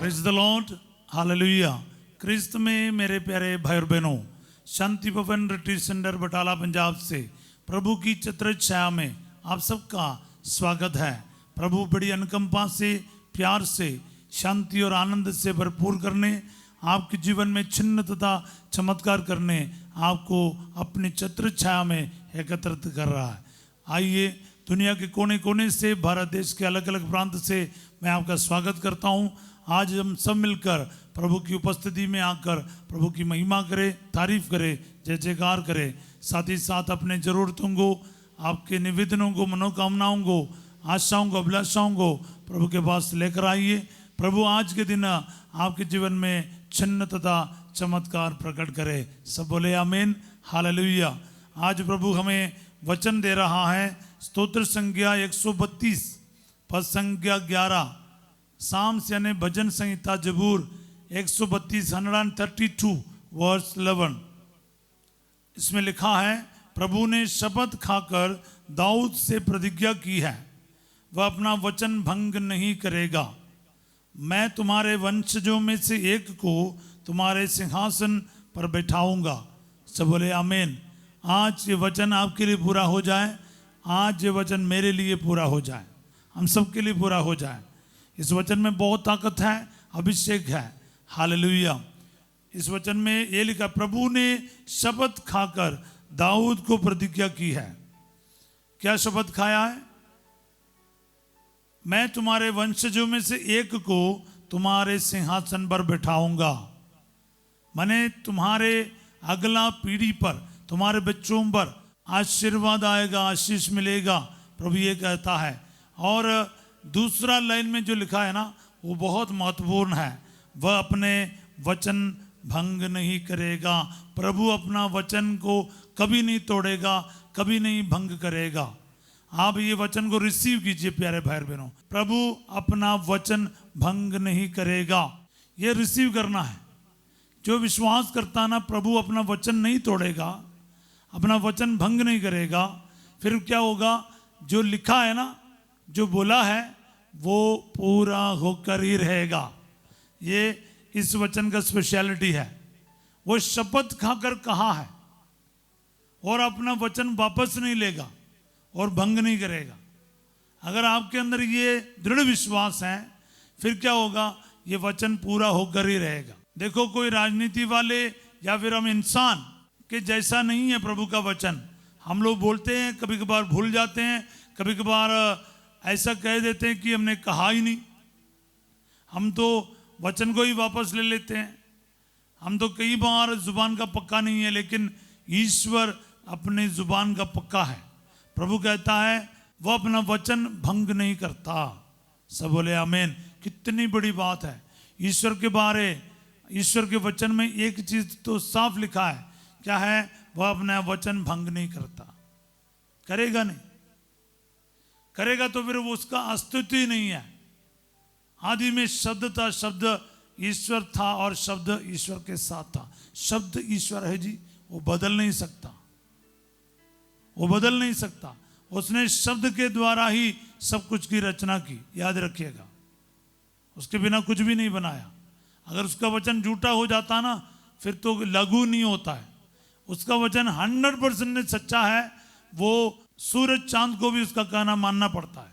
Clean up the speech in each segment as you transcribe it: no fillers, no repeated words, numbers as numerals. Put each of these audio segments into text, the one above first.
Praise the Lord, hallelujah. Christ में मेरे प्यारे भाई और बहनों, शांति भवन रिट्रीट सेंटर बटाला पंजाब से प्रभु की छत्र छाया में आप सबका स्वागत है। प्रभु बड़ी अनुकंपा से, प्यार से, शांति और आनंद से भरपूर करने, आपके जीवन में छिन्न तथा चमत्कार करने, आपको अपनी छत्र छाया में एकत्रित कर रहा है। आइए, दुनिया के कोने कोने से, भारत देश के अलग अलग प्रांत से मैं आपका स्वागत करता हूं। आज हम सब मिलकर प्रभु की उपस्थिति में आकर प्रभु की महिमा करें, तारीफ करें, जय जयकार करें। साथ ही साथ अपने ज़रूरतों को, आपके निवेदनों को, मनोकामनाओं को, आशाओं को, अभिलाषाओं को प्रभु के पास लेकर आइए। प्रभु आज के दिन आपके जीवन में छिन्न तथा चमत्कार प्रकट करे। सब बोले आमीन, हालेलुया। आज प्रभु हमें वचन दे रहा है। स्तोत्र संज्ञा 132 पद संज्ञा 11, साम्स यानी भजन संहिता जबूर 132 132 वर्स 11। इसमें लिखा है, प्रभु ने शपथ खाकर दाऊद से प्रतिज्ञा की है, वह अपना वचन भंग नहीं करेगा। मैं तुम्हारे वंशजों में से एक को तुम्हारे सिंहासन पर बैठाऊंगा। सब बोले आमीन। आज ये वचन आपके लिए पूरा हो जाए, आज ये वचन मेरे लिए पूरा हो जाए, हम सब के लिए पूरा हो जाए। इस वचन में बहुत ताकत है, अभिषेक है। हालेलुया। इस वचन में ये लिखा, प्रभु ने शपथ खाकर दाऊद को प्रतिज्ञा की है। क्या शपथ खाया है? मैं तुम्हारे वंशजों में से एक को तुम्हारे सिंहासन पर बैठाऊंगा। माने तुम्हारे अगला पीढ़ी पर, तुम्हारे बच्चों पर आशीर्वाद आएगा, आशीष मिलेगा, प्रभु ये कहता है। और दूसरा लाइन में जो लिखा है ना, वो बहुत महत्वपूर्ण है। वह अपने वचन भंग नहीं करेगा। प्रभु अपना वचन को कभी नहीं तोड़ेगा, कभी नहीं भंग करेगा। आप ये वचन को रिसीव कीजिए प्यारे भाई बहनों। प्रभु अपना वचन भंग नहीं करेगा, ये रिसीव करना है। जो विश्वास करता ना, प्रभु अपना वचन नहीं तोड़ेगा, अपना वचन भंग नहीं करेगा, फिर क्या होगा? जो लिखा है ना, जो बोला है, वो पूरा होकर ही रहेगा। ये इस वचन का स्पेशलिटी है। वो शपथ खाकर कहा है और अपना वचन वापस नहीं लेगा और भंग नहीं करेगा। अगर आपके अंदर ये दृढ़ विश्वास है, फिर क्या होगा? ये वचन पूरा होकर ही रहेगा। देखो, कोई राजनीति वाले या फिर हम इंसान के जैसा नहीं है प्रभु का वचन। हम लोग बोलते हैं, कभी कभार भूल जाते हैं, कभी कभार ऐसा कह देते हैं कि हमने कहा ही नहीं। हम तो वचन को ही वापस ले लेते हैं। हम तो कई बार जुबान का पक्का नहीं है, लेकिन ईश्वर अपने जुबान का पक्का है। प्रभु कहता है, वह अपना वचन भंग नहीं करता। सब बोले आमीन। कितनी बड़ी बात है। ईश्वर के बारे, ईश्वर के वचन में एक चीज तो साफ लिखा है। क्या है? वह अपना वचन भंग नहीं करता। करेगा नहीं, करेगा तो फिर वो उसका अस्तित्व ही नहीं है। आदि में शब्द था, शब्द ईश्वर था और शब्द ईश्वर के साथ था। शब्द ईश्वर है जी, वो बदल नहीं सकता, वो बदल नहीं सकता। उसने शब्द के द्वारा ही सब कुछ की रचना की, याद रखिएगा। उसके बिना कुछ भी नहीं बनाया। अगर उसका वचन झूठा हो जाता ना, फिर तो लागू नहीं होता है। उसका वचन 100% सच्चा है। वो सूरज चांद को भी उसका कहना मानना पड़ता है,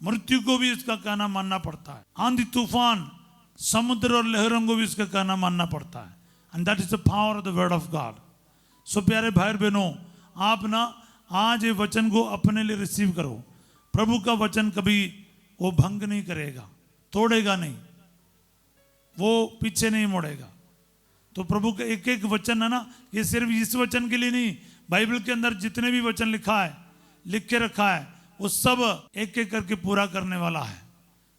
मृत्यु को भी उसका कहना मानना पड़ता है, आंधी तूफान, समुद्र और लहरों को भी उसका कहना मानना पड़ता है। And that is the power of the word of God. So प्यारे भाई बहनों, आप ना आज ये वचन को अपने लिए रिसीव करो। प्रभु का वचन कभी वो भंग नहीं करेगा, तोड़ेगा नहीं, वो पीछे नहीं मुड़ेगा। तो प्रभु का एक एक वचन है ना, ये सिर्फ इस वचन के लिए नहीं, बाइबल के अंदर जितने भी वचन लिखा है, लिख के रखा है, वो सब एक एक करके पूरा करने वाला है।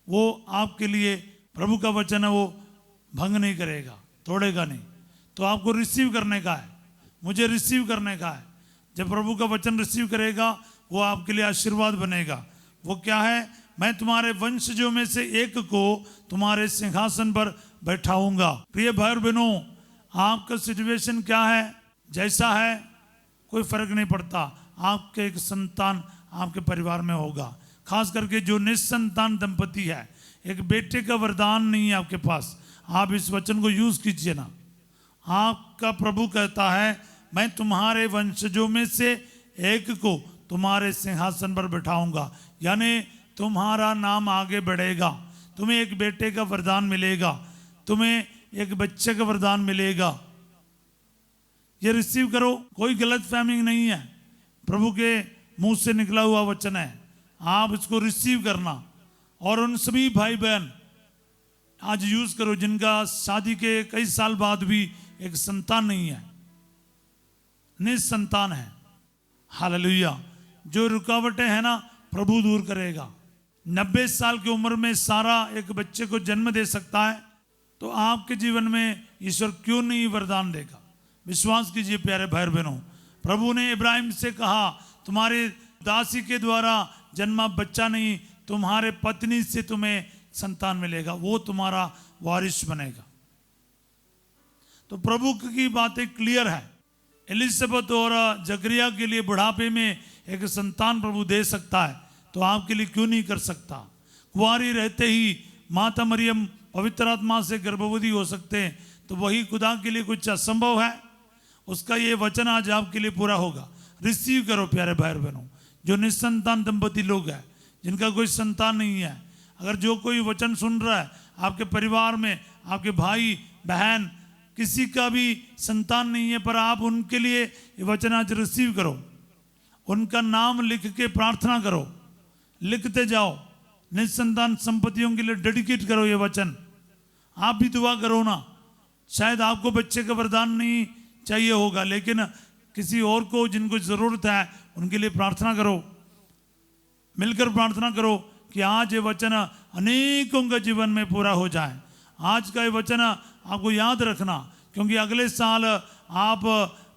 वो आपके लिए प्रभु का वचन है, वो भंग नहीं करेगा, तोड़ेगा नहीं। तो आपको रिसीव करने का है, मुझे रिसीव करने का है। जब प्रभु का वचन रिसीव करेगा, वो आपके लिए आशीर्वाद बनेगा। वो क्या है? मैं तुम्हारे वंशजों में से एक को तुम्हारे सिंहासन पर बैठाऊंगा। प्रिय भाई और बहनों, आपका सिचुएशन क्या है, जैसा है, कोई फर्क नहीं पड़ता। आपके एक संतान आपके परिवार में होगा। खास करके जो निसंतान दंपति है, एक बेटे का वरदान नहीं है आपके पास, आप इस वचन को यूज कीजिए ना। आपका प्रभु कहता है मैं तुम्हारे वंशजों में से एक को तुम्हारे सिंहासन पर बिठाऊंगा, यानी तुम्हारा नाम आगे बढ़ेगा, तुम्हें एक बेटे का वरदान मिलेगा, तुम्हें एक बच्चे का वरदान मिलेगा। ये रिसीव करो, कोई गलत फहमी नहीं है, प्रभु के मुंह से निकला हुआ वचन है, आप इसको रिसीव करना। और उन सभी भाई बहन आज यूज करो जिनका शादी के कई साल बाद भी एक संतान नहीं है, निसंतान है, हालेलुया। जो रुकावटें हैं ना प्रभु दूर करेगा। 90 साल की उम्र में सारा एक बच्चे को जन्म दे सकता है, तो आपके जीवन में ईश्वर क्यों नहीं वरदान देगा। विश्वास कीजिए प्यारे भाई बहनों, प्रभु ने इब्राहिम से कहा तुम्हारे दासी के द्वारा जन्मा बच्चा नहीं, तुम्हारे पत्नी से तुम्हें संतान मिलेगा, वो तुम्हारा वारिस बनेगा। तो प्रभु की बातें क्लियर है। एलिजाबेथ और जकरिया के लिए बुढ़ापे में एक संतान प्रभु दे सकता है, तो आपके लिए क्यों नहीं कर सकता। कुंवारी रहते ही माता मरियम पवित्र आत्मा से गर्भवती हो सकते हैं, तो वही खुदा के लिए कुछ असंभव है। उसका ये वचन आज आपके लिए पूरा होगा। रिसीव करो प्यारे भाई बहनों, जो निसंतान दंपति लोग हैं जिनका कोई संतान नहीं है, अगर जो कोई वचन सुन रहा है आपके परिवार में, आपके भाई बहन किसी का भी संतान नहीं है, पर आप उनके लिए ये वचन आज रिसीव करो, उनका नाम लिख के प्रार्थना करो, लिखते जाओ। निसंतान संपत्तियों के लिए डेडिकेट करो ये वचन। आप भी दुआ करो ना, शायद आपको बच्चे का वरदान नहीं चाहिए होगा, लेकिन किसी और को जिनको ज़रूरत है उनके लिए प्रार्थना करो, मिलकर प्रार्थना करो कि आज ये वचन अनेकों के जीवन में पूरा हो जाए। आज का ये वचन आपको याद रखना, क्योंकि अगले साल आप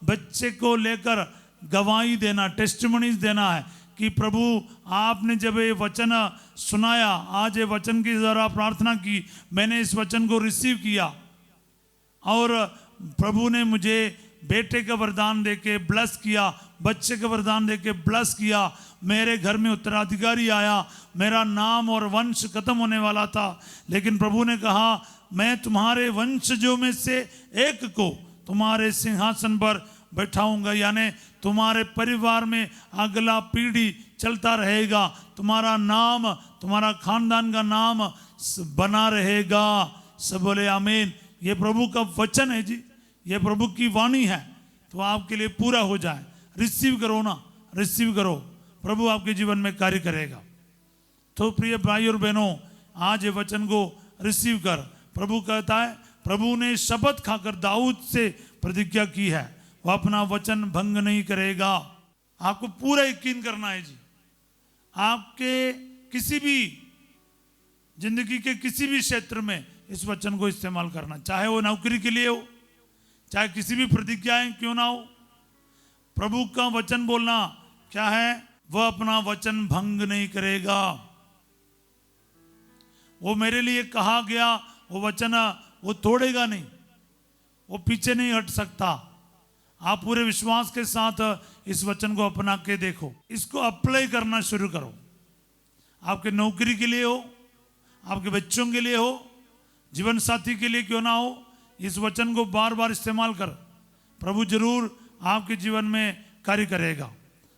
बच्चे को लेकर गवाही देना, टेस्टिमनीज देना है कि प्रभु आपने जब ये वचन सुनाया, आज ये वचन की ज़रा प्रार्थना की, मैंने इस वचन को रिसीव किया और प्रभु ने मुझे बेटे का वरदान देके ब्लेस किया, बच्चे का वरदान देके ब्लेस किया, मेरे घर में उत्तराधिकारी आया, मेरा नाम और वंश खत्म होने वाला था, लेकिन प्रभु ने कहा मैं तुम्हारे वंशजों में से एक को तुम्हारे सिंहासन पर बैठाऊंगा, यानी तुम्हारे परिवार में अगला पीढ़ी चलता रहेगा, तुम्हारा नाम, तुम्हारा खानदान का नाम बना रहेगा। सब बोले आमीन। ये प्रभु का वचन है जी, ये प्रभु की वाणी है, तो आपके लिए पूरा हो जाए। रिसीव करो ना, रिसीव करो, प्रभु आपके जीवन में कार्य करेगा। तो प्रिय भाई और बहनों, आज ये वचन को रिसीव कर। प्रभु कहता है, प्रभु ने शपथ खाकर दाऊद से प्रतिज्ञा की है, वह अपना वचन भंग नहीं करेगा। आपको पूरा यकीन करना है जी। आपके किसी भी जिंदगी के किसी भी क्षेत्र में इस वचन को इस्तेमाल करना, चाहे वो नौकरी के लिए हो, चाहे किसी भी प्रतिज्ञाएं क्यों ना हो। प्रभु का वचन बोलना क्या है, वह अपना वचन भंग नहीं करेगा। वो मेरे लिए कहा गया वो वचन वो तोड़ेगा नहीं, वो पीछे नहीं हट सकता। आप पूरे विश्वास के साथ इस वचन को अपना के देखो, इसको अप्लाई करना शुरू करो। आपके नौकरी के लिए हो, आपके बच्चों के लिए हो, जीवन साथी के लिए क्यों ना हो, इस वचन को बार बार इस्तेमाल कर, प्रभु जरूर आपके जीवन में कार्य करेगा।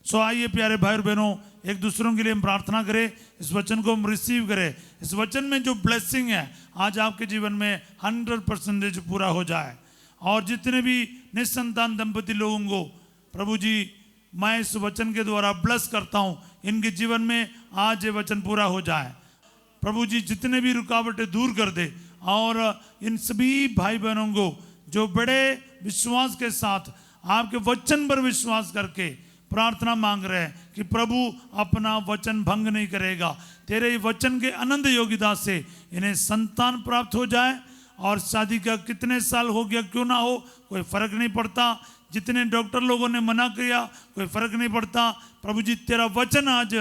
सो आइए प्यारे भाई और बहनों, एक दूसरों के लिए हम प्रार्थना करें, इस वचन को हम रिसीव करें। इस वचन में जो ब्लेसिंग है आज आपके जीवन में 100% पूरा हो जाए। और जितने भी निसंतान दंपति लोगों को प्रभु जी मैं इस वचन के द्वारा ब्लेस करता हूँ, इनके जीवन में आज ये वचन पूरा हो जाए। प्रभु जी जितने भी रुकावटें दूर कर दे, और इन सभी भाई बहनों को जो बड़े विश्वास के साथ आपके वचन पर विश्वास करके प्रार्थना मांग रहे हैं कि प्रभु अपना वचन भंग नहीं करेगा, तेरे वचन के आनंद योग्यता से इन्हें संतान प्राप्त हो जाए। और शादी का कितने साल हो गया क्यों ना हो, कोई फर्क नहीं पड़ता, जितने डॉक्टर लोगों ने मना किया कोई फर्क नहीं पड़ता। प्रभु जी तेरा वचन आज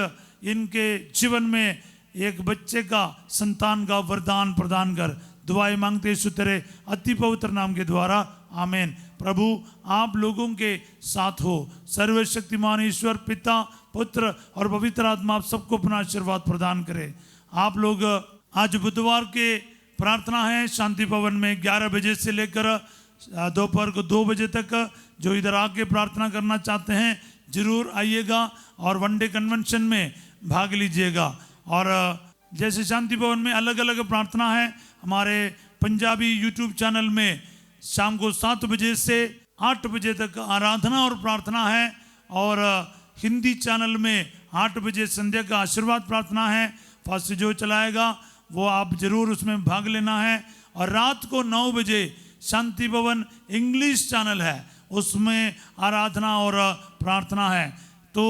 इनके जीवन में एक बच्चे का, संतान का वरदान प्रदान कर। दुआएं मांगते यीशु तेरे अति पवित्र नाम के द्वारा, आमीन। प्रभु आप लोगों के साथ हो, सर्वशक्तिमान ईश्वर पिता, पुत्र और पवित्र आत्मा आप सबको अपना आशीर्वाद प्रदान करे। आप लोग आज बुधवार के प्रार्थना है शांति भवन में 11 बजे से लेकर दोपहर को 2 बजे तक। जो इधर आके प्रार्थना करना चाहते हैं जरूर आइएगा और वनडे कन्वेंशन में भाग लीजिएगा। और जैसे शांति भवन में अलग अलग प्रार्थना है, हमारे पंजाबी यूट्यूब चैनल में शाम को 7 बजे से 8 बजे तक आराधना और प्रार्थना है, और हिंदी चैनल में 8 बजे संध्या का आशीर्वाद प्रार्थना है। फास्ट जो चलाएगा वो आप जरूर उसमें भाग लेना है। और रात को 9 बजे शांति भवन इंग्लिश चैनल है, उसमें आराधना और प्रार्थना है। तो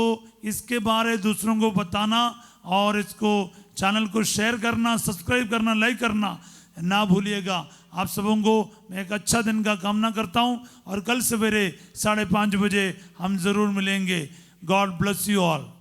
इसके बारे दूसरों को बताना और इसको चैनल को शेयर करना, सब्सक्राइब करना, लाइक करना ना भूलिएगा। आप सबों को मैं एक अच्छा दिन का कामना करता हूं, और कल सवेरे 5:30 बजे हम जरूर मिलेंगे। God bless you all.